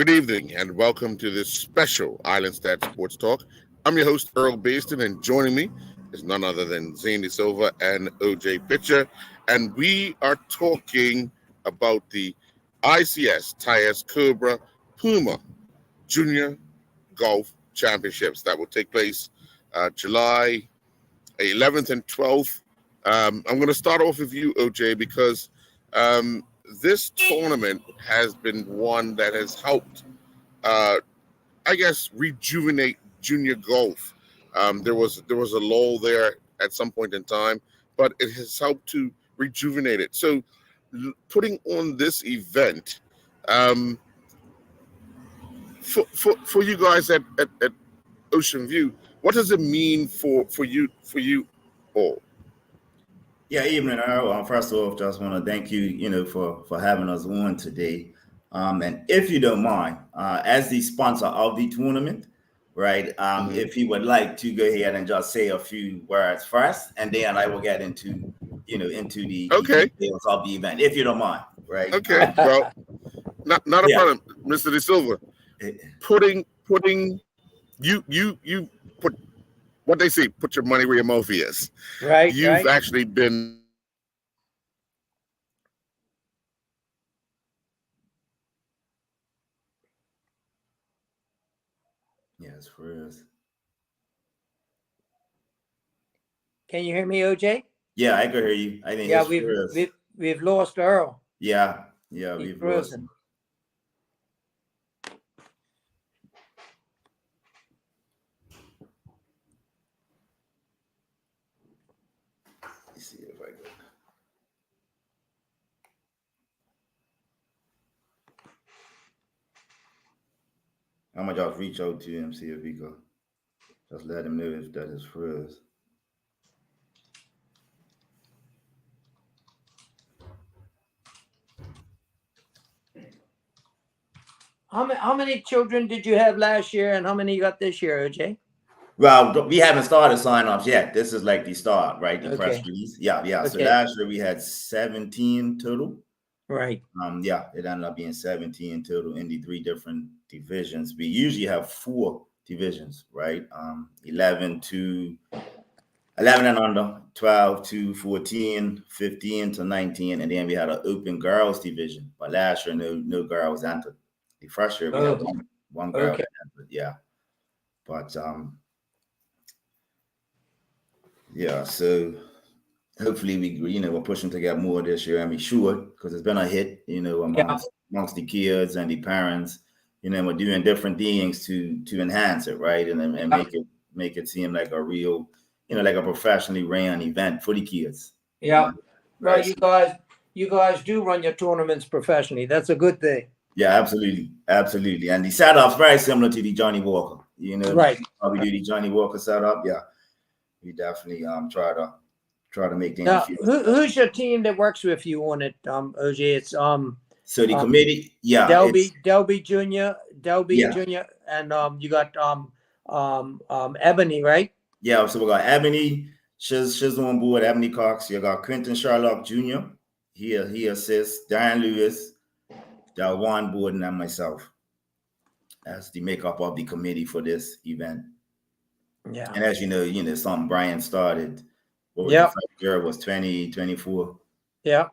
Good evening and welcome to this special Island Stat Sports Talk. I'm your host, Earl Baston, and joining me is none other than Zane De Silva and OJ Pitcher. And we are talking about the ICS Tyres Cobra Puma Junior Golf Championships that will take place July 11th and 12th. I'm going to start off with you, OJ, because this tournament has been one that has helped, rejuvenate junior golf. There was a lull there at some point in time, but it has helped to rejuvenate it. So, putting on this event, um, for you guys at Ocean View, what does it mean for you all? Yeah, evening, Earl. First off, just want to thank you, for having us on today. And if you don't mind, as the sponsor of the tournament, right? Mhm. If you would like to go ahead and just say a few words first, and then I will get into the Okay, details of the event, if you don't mind, right? okay. Well, not a Yeah. problem, Mr. De Silva. Putting you put what they say. Put your money where your mouth is. Right, You've right. actually been Yes, for us. Can you hear me, OJ? Yeah, I can hear you. I think Yeah, it's we've for us. we've we've lost Earl. Yeah, He's we've lost frozen. him. Let's see if I can. I'm gonna just reach out to him, see if he can just let him know if that is for us. How many children did you have last year, and how many you got this year, OJ? Well, we haven't started sign-offs yet. This is like the start, right? The press Okay, release. Yeah. So okay, last year we had 17 total. right. Yeah, it ended up being 17 total in the three different divisions. We usually have four divisions, right? 11 and under, 12 to 14, 15 to 19, and then we had an open girls division. But last year, no girls entered. The first year we had Oh, one girl okay. that entered, yeah. But yeah, so hopefully we're pushing to get more this year, and we should, because it's been a hit, Yeah, amongst the kids and the parents. We're doing different things to enhance it, right, and yeah, make it seem like a real, like a professionally ran event for the kids, yeah. Well, right? you guys do run your tournaments professionally. That's a good thing. Yeah, absolutely. And the setup's very similar to the Johnny Walker. Right. How we do the Johnny Walker setup. Yeah, we definitely try to make things Now, feel. who's your team that works with you on it, OJ? It's So the um committee, yeah, it's Delby yeah, Jr. and you got Ebony, right? yeah. So we got Ebony, she's on board. Ebony Cox. You got Quentin Sherlock Jr. He assists. Darren Lewis, Juan Borden, and myself as the makeup of the committee for this event. Yeah. And as something Brian started. What was the Yeah. first year was 2024. Yeah.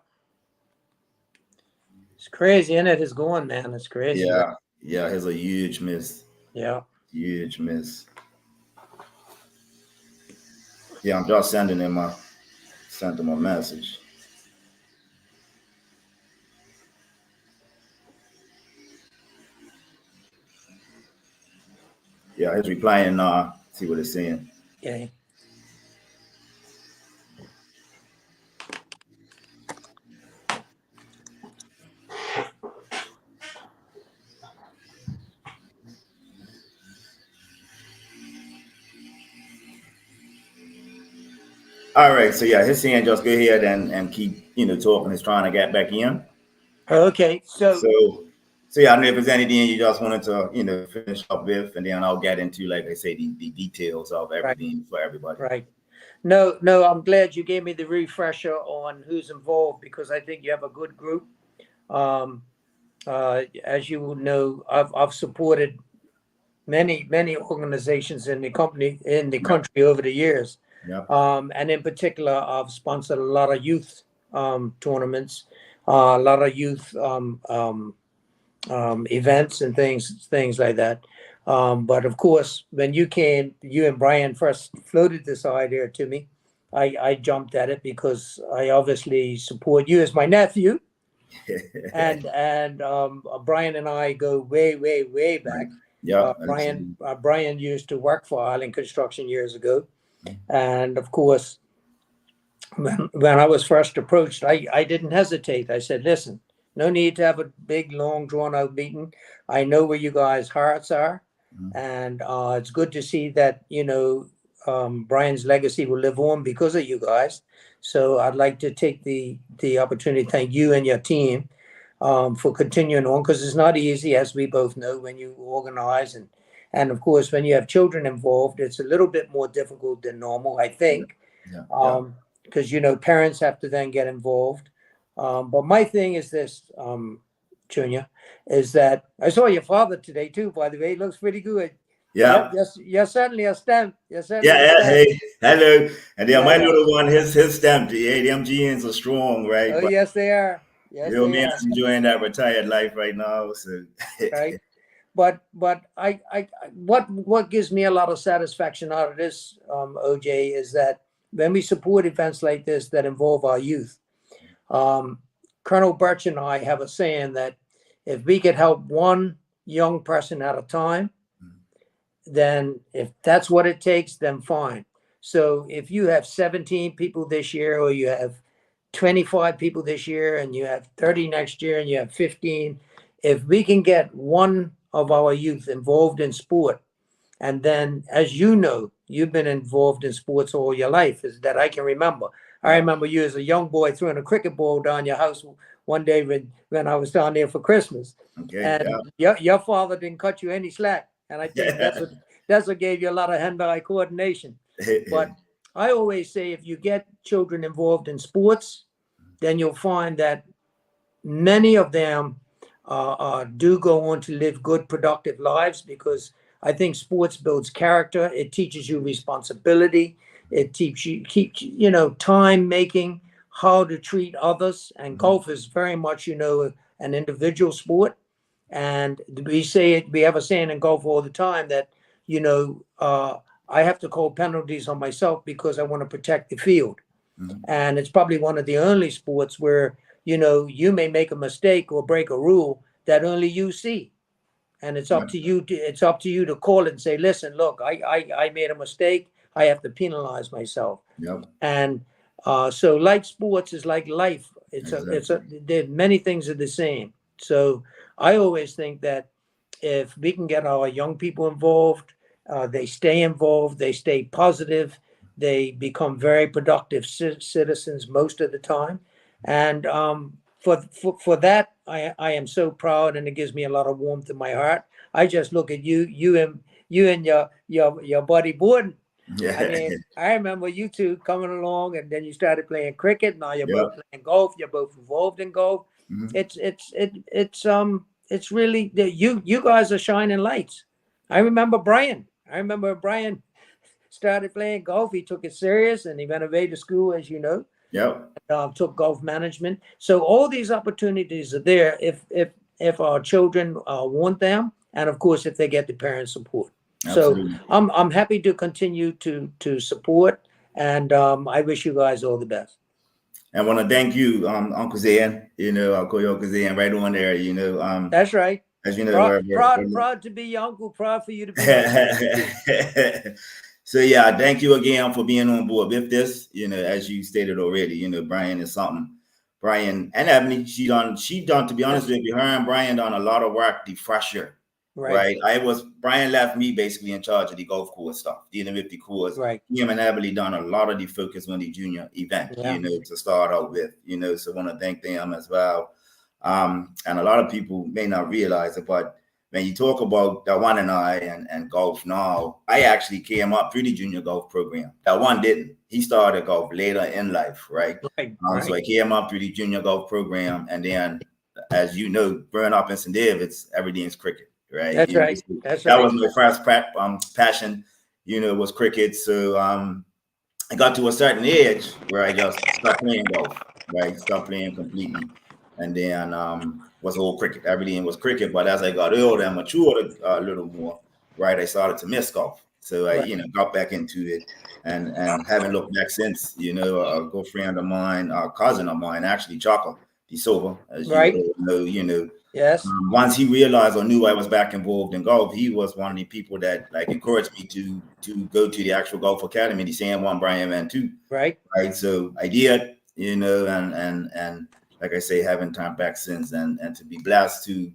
It's crazy, isn't it? It's going, man. It's crazy. Right? Yeah. Here's a huge miss. Yeah. Huge miss. Yeah, I'm just sent him a message. Yeah, he's replying. See what it's saying. Okay. All right, so yeah, he's saying just go ahead and keep talking. He's trying to get back in. Okay. So So yeah, I don't know if there's anything you just wanted to finish up with, and then I'll get into, like I say, the details of right, everything for everybody. right. No, I'm glad you gave me the refresher on who's involved because I think you have a good group. Um, as you know, I've supported many organizations in the country over the years. Yeah. And in particular, I've sponsored a lot of youth tournaments, a lot of youth events and things like that. But of course, when you and Brian first floated this idea to me, I jumped at it because I obviously support you as my nephew, and Brian and I go way back. Yeah. Brian used to work for Island Construction years ago, and of course, when I was first approached, I didn't hesitate. I said, "Listen, no need to have a big, long, drawn-out meeting. I know where you guys' hearts are, and it's good to see that Brian's legacy will live on because of you guys. So I'd like to take the opportunity to thank you and your team for continuing on, because it's not easy, as we both know, when you organize and of course when you have children involved, it's a little bit more difficult than normal, I think, because parents have to then get involved. But my thing is this, Junior, is that I saw your father today too. By the way, he looks pretty good. Yeah. You're certainly a stamp. Hey, hello. And then my little one, his stamp. Yeah, them GNs are strong, right? Oh, yes, they are. Yes, real man's enjoying that retired life right now. So right. But what gives me a lot of satisfaction out of this, OJ, is that when we support events like this that involve our youth, Colonel Birch and I have a saying that if we could help one young person at a time, then if that's what it takes, then fine. So if you have 17 people this year, or you have 25 people this year, and you have 30 next year, and you have 15, if we can get one of our youth involved in sport, and then, as you know, you've been involved in sports all your life, is that I can remember. I remember you as a young boy throwing a cricket ball down your house one day when I was down there for Christmas. Okay, and your father didn't cut you any slack. And I think that's what gave you a lot of hand-eye coordination. But I always say, if you get children involved in sports, then you'll find that many of them do go on to live good, productive lives, because I think sports builds character. It teaches you responsibility. It keeps you time making, how to treat others. And golf is very much, an individual sport. And we have a saying in golf all the time that, I have to call penalties on myself because I want to protect the field. And it's probably one of the only sports where, you may make a mistake or break a rule that only you see. And it's up to you to call it and say, listen, look, I made a mistake. I have to penalize myself. And so like sports is like life. Many things are the same. So I always think that if we can get our young people involved, they stay involved, they stay positive, they become very productive citizens most of the time. And for that, I am so proud, and it gives me a lot of warmth in my heart. I just look at you and your buddy Borden. I mean, I remember you two coming along, and then you started playing cricket. Now you're both playing golf. You're both involved in golf. It's really you guys are shining lights. I remember Brian started playing golf. He took it serious, and he went away to school, as you know. Took golf management. So all these opportunities are there if our children want them, and of course if they get the parent support. Absolutely. So I'm happy to continue to support, and I wish you guys all the best. I want to thank you, Uncle Zan. I'll call you Uncle Zan right on there. That's right. As you know, proud to be your uncle. Proud for you to be. So yeah, thank you again for being on board with this. As you stated already, Brian is something. Brian and Ebony, she done. To be honest with you, her and Brian done a lot of work the first year. Right. Brian left me basically in charge of the golf course stuff, dealing with the course. Right. Him and Ebony done a lot of the focus on the junior event, to start out with, so I want to thank them as well. And a lot of people may not realize it, but when you talk about that one and I and golf now, I actually came up through the junior golf program. That one didn't. He started golf later in life, right? So I came up through the junior golf program, and then as you know, growing up in St. David's, everything's cricket, right? That's You know, right. so That's that right. was my first passion, you know, was cricket. So I got to a certain age where I just stopped playing golf, right? Stopped playing completely. And then was all cricket. Everything was cricket. But as I got older and matured a little more, right, I started to miss golf. So I, Right. you know, got back into it and haven't looked back since. You know, a good friend of mine, a cousin of mine, actually, Chaka De Silva, as Right. you all know, you know, Yes. once he realized or knew I was back involved in golf, he was one of the people that like encouraged me to go to the actual golf academy, the San Juan Brian Van 2. Right. Right. So I did, you know, and like I say, haven't turned back since, and to be blessed to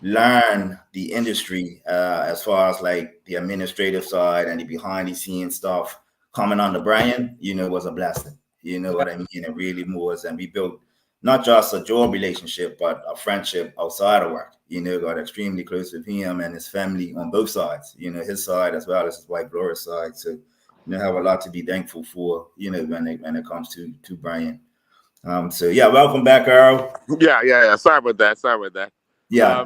learn the industry as far as like the administrative side and the behind the scenes stuff coming under Brian, you know, was a blessing. You know what I mean? It really was. And we built not just a job relationship, but a friendship outside of work. You know, got extremely close with him and his family on both sides, you know, his side as well as his wife Laura's side. So, you know, have a lot to be thankful for, you know, when it comes to Brian. So yeah, welcome back, Earl. Yeah. Sorry about that. Yeah.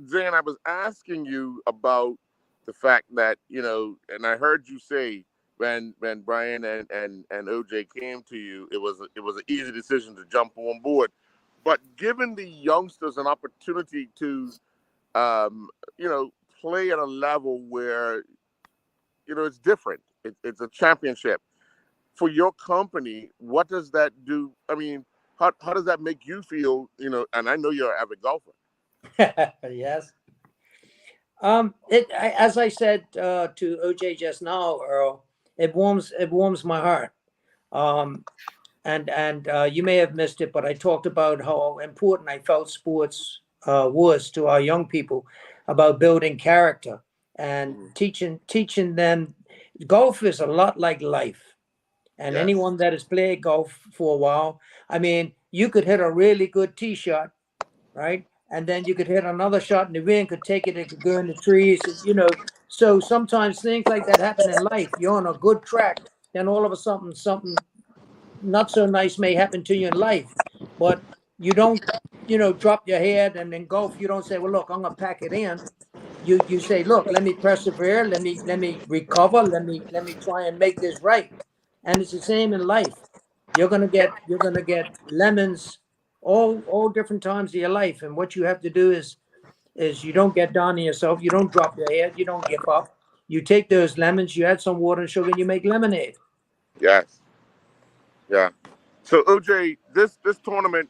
Zane, I was asking you about the fact that, you know, and I heard you say when Brian and OJ came to you, it was an easy decision to jump on board. But giving the youngsters an opportunity to, you know, play at a level where, you know, it's different. It's a championship. For your company, what does that do? I mean, how does that make you feel? You know, and I know you're an avid golfer. Yes. As I said to OJ just now, Earl, it warms my heart. And you may have missed it, but I talked about how important I felt sports was to our young people about building character and teaching them. Golf is a lot like life. And Yes. anyone that has played golf for a while, I mean, you could hit a really good tee shot, right? And then you could hit another shot and the wind could take it, it could go in the trees, you know. So sometimes things like that happen in life. You're on a good track, then all of a sudden something not so nice may happen to you in life. But you don't, you know, drop your head, and in golf, you don't say, well, look, I'm gonna pack it in. You say, look, let me persevere, let me recover, let me try and make this right. And it's the same in life. You're gonna get lemons all different times of your life. And what you have to do is you don't get down on yourself, you don't drop your head, you don't give up. You take those lemons, you add some water and sugar, and you make lemonade. Yes. Yeah. So OJ, this tournament,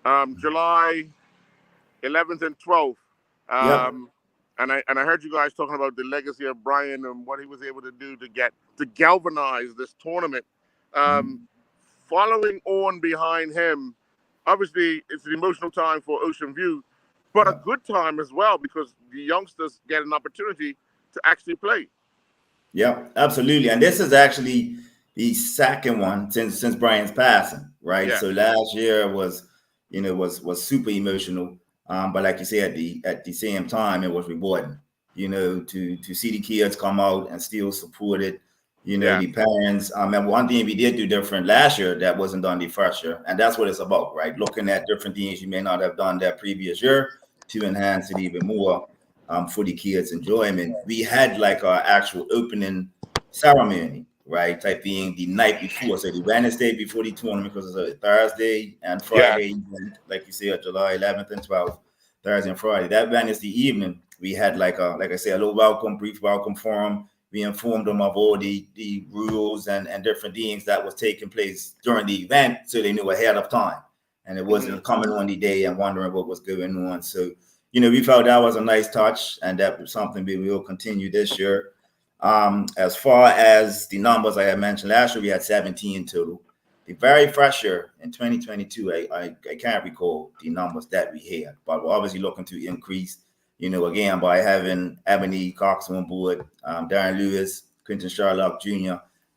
July 11th and 12th, and I heard you guys talking about the legacy of Brian and what he was able to do to galvanize this tournament. Following on behind him, obviously it's an emotional time for Ocean View, but a good time as well because the youngsters get an opportunity to actually play. Yeah, absolutely. And this is actually the second one since Brian's passing, right? Yeah. So last year was, you know, was super emotional. But like you said, at the same time, it was rewarding, you know, to see the kids come out and still support it, you know, the parents. And one thing we did do different last year that wasn't done the first year, and that's what it's about, right? Looking at different things you may not have done that previous year to enhance it even more for the kids' enjoyment. We had like our actual opening ceremony, right? Type being the night before, so the Wednesday before the tournament, because it's a Thursday and Friday, like you said, July 11th and 12th, Thursday and Friday. That Wednesday evening, we had like I say, a little brief welcome forum. We informed them of all the rules and different things that was taking place during the event, so they knew ahead of time, and it wasn't coming on the day and wondering what was going on. So, you know, we felt that was a nice touch, and that was something we will continue this year. As far as the numbers I had mentioned last year, we had 17 total. The very first year in 2022, I can't recall the numbers that we had, but we're obviously looking to increase, you know, again, by having Ebony Cox on board, Darren Lewis, Quentin Sherlock Jr.,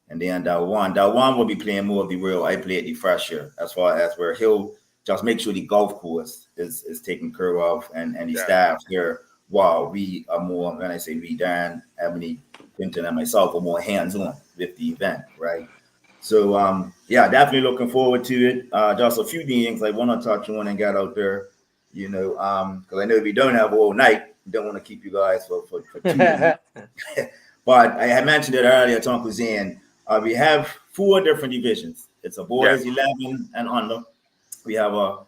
and then Dawan. Dawan will be playing more of the role I played the first year, as far as where he'll just make sure the golf course is taken care of and the staff here, while we are more, when I say we, Darren, Ebony, Quentin, and myself are more hands-on with the event, right? So, yeah, definitely looking forward to it. Just a few things I want to touch on and get out there. because I know we don't have all night. We don't want to keep you guys for too long. But I had mentioned it earlier to Uncle Zan. We have 4 different divisions. It's a boys 11 and under. We have a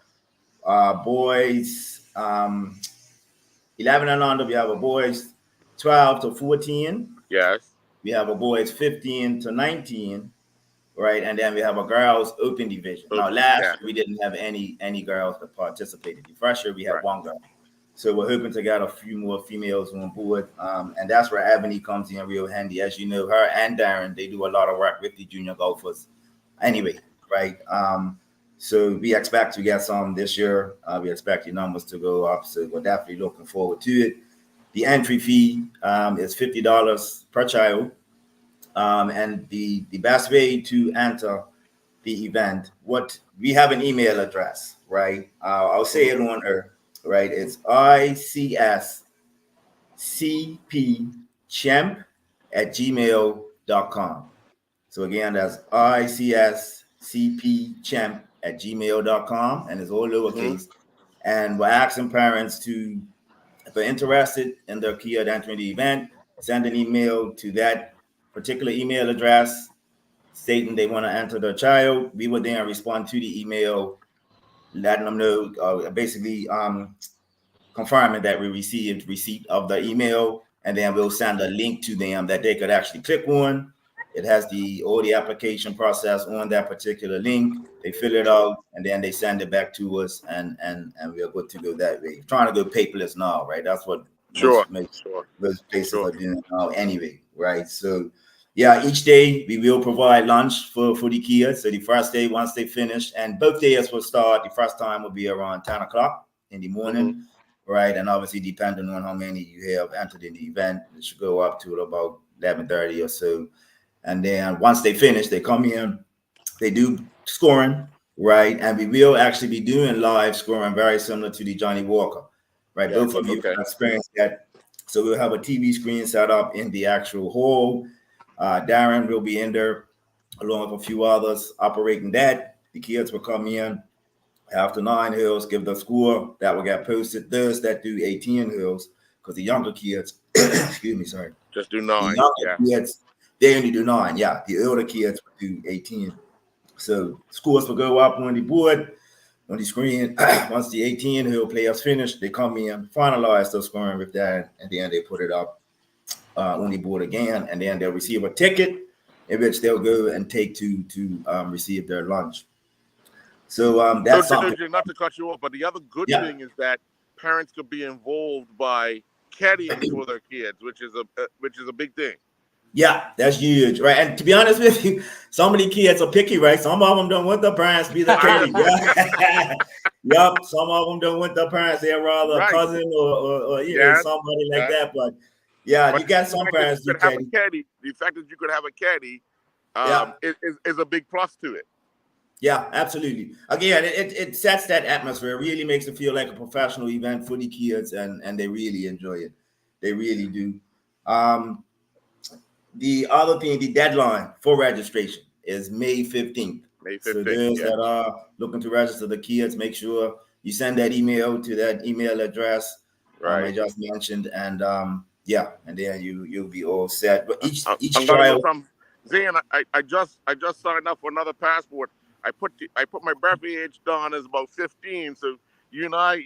boys 11 and under. We have a boys 12 to 14. Yes. We have a boys 15 to 19. Right, and then we have a girls open division. Now, last year we didn't have any girls that participated. The first year we had 1 girl, so we're hoping to get a few more females on board, and that's where Ebony comes in real handy. As you know, her and Darren, they do a lot of work with the junior golfers. Anyway, right? So we expect to get some this year. We expect the numbers to go up, so we're definitely looking forward to it. The entry fee is $50 per child. And the best way to enter the event, what we have an email address, right? I'll say it on air, right? It's icscpchamp@gmail.com. So again, that's icscpchamp@gmail.com, and it's all lowercase. And we're asking parents to, if they're interested in their kid entering the event, send an email to that particular email address stating they want to enter their child. We will then respond to the email, letting them know, basically confirming that we received receipt of the email, and then we'll send a link to them that they could actually click on. It has all the application process on that particular link. They fill it out, and then they send it back to us, and we're good to go that way. Trying to go paperless now, right? That's what most places are doing now anyway, right? So yeah, each day we will provide lunch for the kids. So the first day, once they finish, and both days will start, the first time will be around 10 o'clock in the morning, right? And obviously, depending on how many you have entered in the event, it should go up to about 11:30 or so. And then once they finish, they come in, they do scoring, right? And we will actually be doing live scoring, very similar to the Johnny Walker, right? Both of you have experienced that. So we'll have a TV screen set up in the actual hall. Darren will be in there along with a few others operating that. The kids will come in after 9 holes, give the score that will get posted. Those that do 18 holes, because the younger kids, excuse me, sorry, just do 9. Kids, they only do 9. Yeah, the older kids will do 18. So scores will go up on the board, on the screen. Once the 18 hole players finish, they come in, finalize their scoring with that, and then they put it up on the board again, and then they'll receive a ticket in which they'll go and take to receive their lunch. So that's something. Not to cut you off, but the other good thing is that parents could be involved by caddying for their kids, which is a big thing. Yeah, that's huge, right? And to be honest with you, some of the kids are picky, right? Some of them don't want their parents to be the caddy. Yep, some of them don't want their parents. They're rather a cousin or somebody like that. But yeah, you got some parents who have a caddy. The fact that you could have a caddy is a big plus to it. Yeah, absolutely. Again, it sets that atmosphere. It really makes it feel like a professional event for the kids, and they really enjoy it. They really do. The other thing, the deadline for registration is May 15th. May 15th. So those that are looking to register the kids, make sure you send that email to that email address I just mentioned, and and then you'll be all set. But each child. Zan, I just signed up for another passport. I put my birthday age down as about 15. So you and I,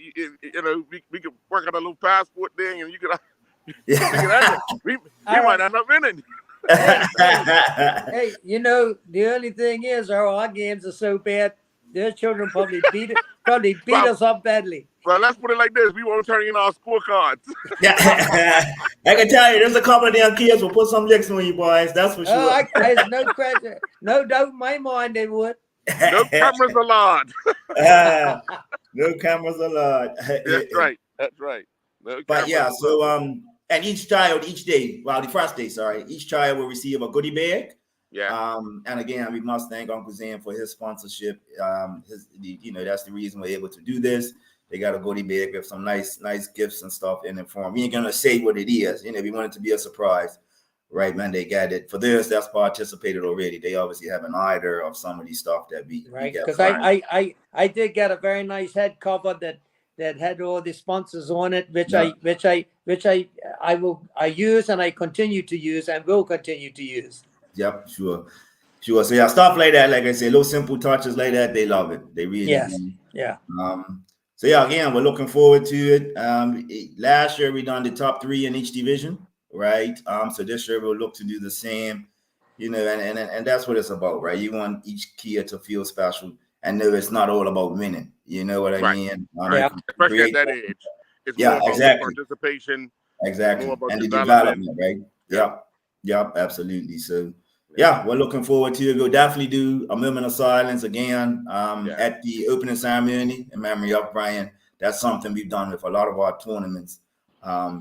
we could work on a little passport thing, and you could. we might end up winning. Hey, the only thing is, our games are so bad. Their children probably beat us up badly. Well, let's put it like this: we won't turn in our scorecards. I can tell you, there's a couple of damn kids will put some licks on you boys. That's for sure. There's no question, no doubt in my mind they would. No cameras allowed. No cameras allowed. That's right. No but yeah, so and each child, each day, the first day, each child will receive a goodie bag. Yeah. And again, we must thank Uncle Zan for his sponsorship. That's the reason we're able to do this. They got a goodie bag with some nice gifts and stuff in it for them. We ain't gonna say what it is. We want it to be a surprise, right, man? They got it for those that's participated already. They obviously have an idea of some of these stuff that we because I did get a very nice head cover that that had all the sponsors on it, which Yeah. I use and I continue to use and will continue to use. Yep, sure. So yeah, stuff like that, like I said, little simple touches like that, they love it. They really Yes. do. Yeah. So yeah, again, we're looking forward to it. Last year we done the top 3 in each division, right? So this year we'll look to do the same, you know, and that's what it's about, right? You want each kid to feel special and know it's not all about winning. You know what I Right. mean? Yeah. Especially at that age. It's Yeah, more about exactly. participation. Exactly. More about And the development. development, right? Yep, absolutely. So yeah, we're looking forward to it. We'll definitely do a moment of silence again at the opening ceremony in memory of Brian. That's something we've done with a lot of our tournaments,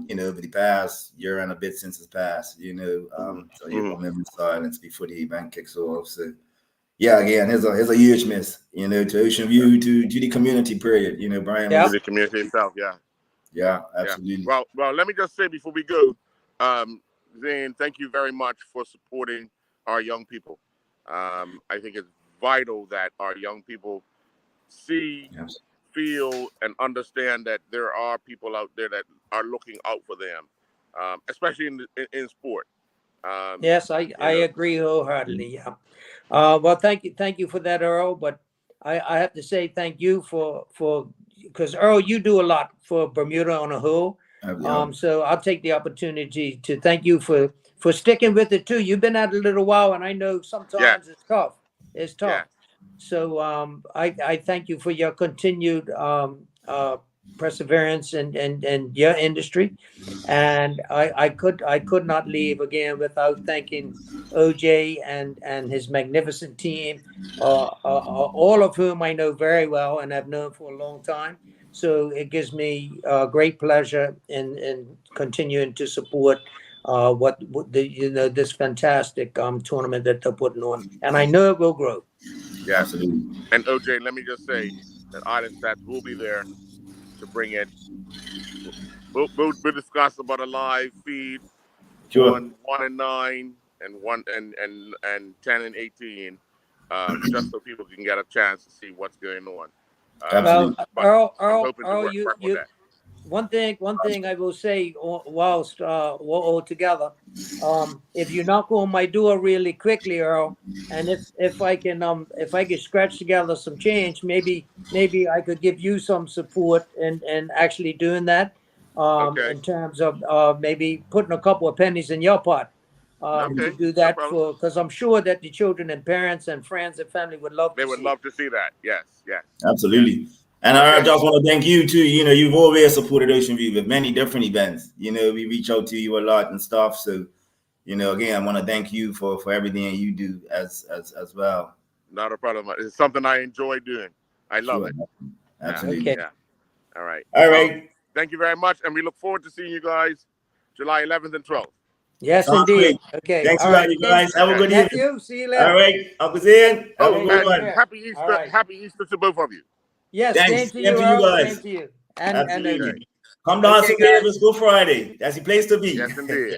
you know, over the past year and a bit since it's passed, you know. So yeah, a moment of silence before the event kicks off. So yeah, again, here's a huge miss, you know, to Ocean View, to the community, period. You know, Brian Yeah. was, To the community itself, yeah, absolutely. Well, let me just say before we go, Zane, thank you very much for supporting our young people. I think it's vital that our young people see, Yes. feel, and understand that there are people out there that are looking out for them, especially in sport. Yes, I agree wholeheartedly. Yeah. Well, thank you for that, Earl. But I have to say thank you for because Earl, you do a lot for Bermuda on a whole. So I'll take the opportunity to thank you for sticking with it too. You've been at it a little while, and I know sometimes it's tough. It's tough. Yeah. So I thank you for your continued perseverance and your industry, and I could not leave again without thanking OJ and his magnificent team, all of whom I know very well and have known for a long time. So it gives me great pleasure in continuing to support what the this fantastic tournament that they're putting on, and I know it will grow. Yeah, absolutely. And OJ, let me just say that Island Stats will be there to bring it. We'll discuss about a live feed on 1 and 9 and 1 and 10 and 18, just so people can get a chance to see what's going on. Absolutely. Well, I'm hoping to Earl, work with that. one thing I will say whilst we're all together, if you knock on my door really quickly, Earl, and if I can scratch together some change, maybe I could give you some support in actually doing that. Okay. In terms of maybe putting a couple of pennies in your pot. To do that because I'm sure that the children and parents and friends and family would love. They would love to see that. Yes. Absolutely. And I just want to thank you too. You know, you've always supported Ocean View with many different events. You know, we reach out to you a lot and stuff. So, you know, again, I want to thank you for everything you do as well. Not a problem. It's something I enjoy doing. I love it. Absolutely. Okay. Yeah. All right. Thank you very much, and we look forward to seeing you guys July 11th and 12th. Yes, Sounds indeed. great. Okay. Thanks All a lot, right. you guys. Have a good Matthew, evening. see you later. All right. Uncle Zane, have a Oh, good one. and happy Easter! All right. Happy Easter to both of you. Yes, Thanks. same to Same you, to you Earl. guys. Same to you. And Absolutely. OJ. Come down Okay, to Vegas, guys. go Friday. That's the place to be. Yes, indeed.